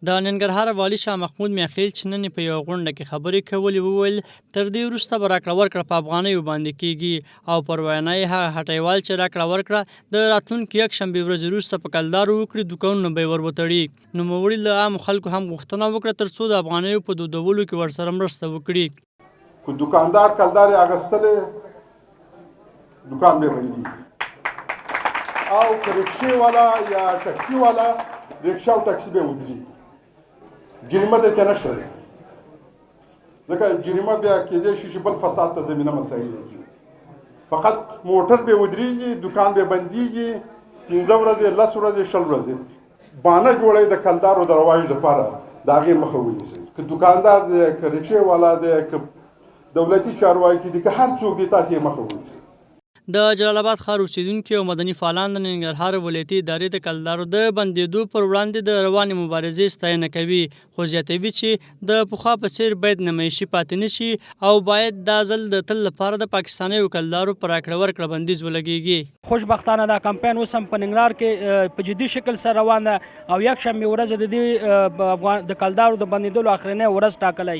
د ننګرهار والي شاه محمود میاخیل چې نن په یوه غونډه کې خبرې کولې وویل تر دې وروسته به راکړه ورکړه په افغانیو باندې کیږي او پر وینا یې هغه هټیوال چې راکړه ورکړه د راتلونکي یکشنبې ورځې وروسته په کلدارو وکړي دوکانونه به یې ور وتړي. نوموړي له عامو خلکو هم غوښتنه وکړه تر څو د افغانیو په دودولو کې ورسره مرسته وکړي. که دکاندار کلدار اغستلې دکان به بندي او که رکشې والا یا ټکسي والا رکشا او ټکسي به ودري جریمه ده که نشوي ځکه جریمه بیا کېدای شي چې بل فساد ته زمینه مساعد کړي. فقط موټر به ودرېږي دکان به بندېږي 15 ورځې 10 ورځې 20 ورځې بانه جوړوي د کلدارو د رواج لپاره د هغې مخه ونیسئ. که دکاندار دی که رکشې والا دی که دولتي چارواکي دي که هر څوک دی تاسې یې مخه ونیسئ. د جلال آباد ښار اوسیدونکي او مدني فعالان د ننګرهار ولایتي ادارې د کلدارو د بندېدو پر وړاندې د روانې مبارزې ستاینه کوي خو زیاتوي چې د پخوا په څیر باید نمایشي پاتې نشي او باید دا ځل د تل لپاره د پاکستانیو کلدارو پر راکړه ورکړه بندیز ولګیږي. خوشبختانه دا کمپاین اوس هم په ننګرهار کې په جدي شکل سره روان ده او یکشنبې ورځ د دې د کلدارو د بندېدلو اخرنۍ ورځ ټاکلی.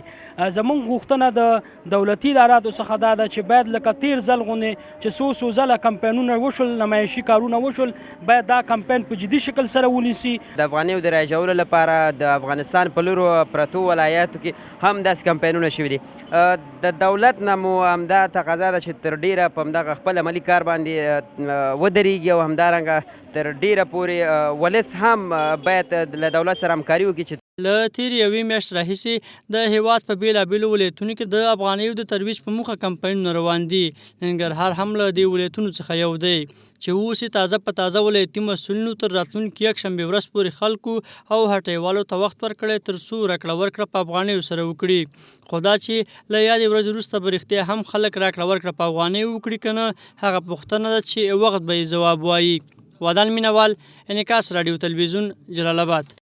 زموږ غوښتنه د دولتي اداراتو څخه دا ده چې باید لکه تیر ځل غوندې چې څو ځله کمپاینونه وشول نمایشي کارونه وشول باید دا کمپاین په جدي شکل سره ونیسي. د افغانیو د رایجولو لپاره د افغانستان په لورو پرتو ولایاتو کې هم داسې کمپاینونه شوي دي. د دولت نه مو همدا تقاضا ده چې تر ډیره په همدغه خپل عملي کار باندې ودرېږي او همدارنګه تر ډیره پورې ولس هم باید له دولت سره همکاري وکړي چې له تېرې یوې میاشتې راهیسې د هېواد په بېلابېلو ولایتونو کې د افغانیو د ترویج په موخه کمپاینونه روان دي. ننګرهار هم له دې ولایتونو څخه یو دی چې اوس یې تازه په تازه ولایتي مسؤلینو تر راتلونکي یکشنبې ورځ پورې خلکو او هټیوالو ته وخت ورکړی تر څو راکړه ورکړه په افغانیو سره وکړي. خو دا چې له یادې ورځې وروسته به رښتیا هم خلک راکړه ورکړه په افغانیو وکړي که نه هغه پوښتنه ده چې وخت به یې ځواب وایي. ودان مینوال انعکاس راډیو تلویزیون جلال آباد.